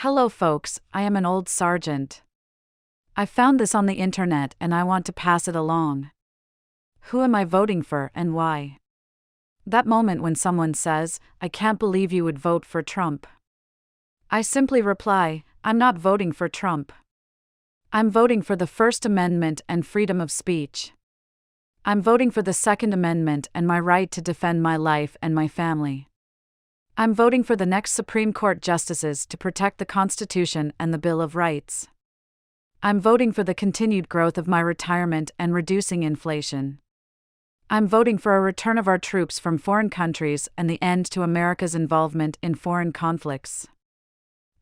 Hello folks, I am an old sergeant. I found this on the internet and I want to pass it along. Who am I voting for and why? That moment when someone says, "I can't believe you would vote for Trump." I simply reply, I'm not voting for Trump. I'm voting for the First Amendment and freedom of speech. I'm voting for the Second Amendment and my right to defend my life and my family. I'm voting for the next Supreme Court justices to protect the Constitution and the Bill of Rights. I'm voting for the continued growth of my retirement and reducing inflation. I'm voting for a return of our troops from foreign countries and the end to America's involvement in foreign conflicts.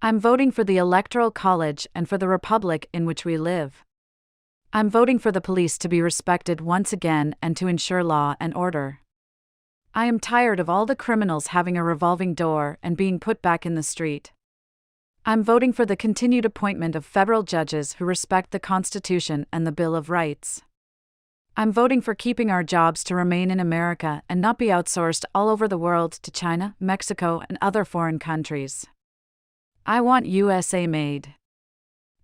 I'm voting for the Electoral College and for the republic in which we live. I'm voting for the police to be respected once again and to ensure law and order. I am tired of all the criminals having a revolving door and being put back in the street. I'm voting for the continued appointment of federal judges who respect the Constitution and the Bill of Rights. I'm voting for keeping our jobs to remain in America and not be outsourced all over the world to China, Mexico, and other foreign countries. I want USA made.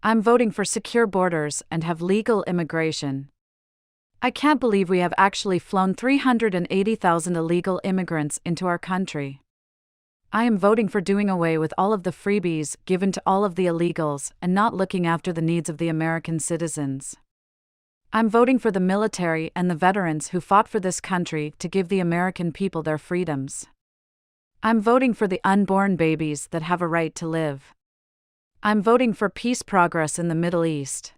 I'm voting for secure borders and have legal immigration. I can't believe we have actually flown 380,000 illegal immigrants into our country. I am voting for doing away with all of the freebies given to all of the illegals and not looking after the needs of the American citizens. I'm voting for the military and the veterans who fought for this country to give the American people their freedoms. I'm voting for the unborn babies that have a right to live. I'm voting for peace progress in the Middle East.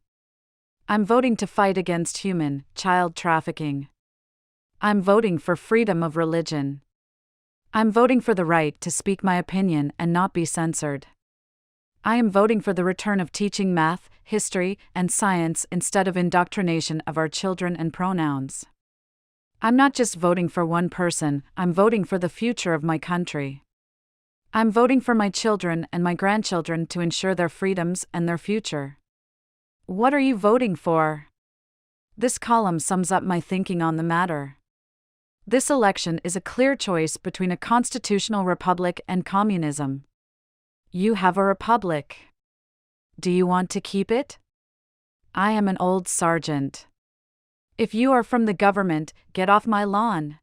I'm voting to fight against human, child trafficking. I'm voting for freedom of religion. I'm voting for the right to speak my opinion and not be censored. I am voting for the return of teaching math, history, and science instead of indoctrination of our children and pronouns. I'm not just voting for one person, I'm voting for the future of my country. I'm voting for my children and my grandchildren to ensure their freedoms and their future. What are you voting for? This column sums up my thinking on the matter. This election is a clear choice between a constitutional republic and communism. You have a republic. Do you want to keep it? I am an old sergeant. If you are from the government, get off my lawn.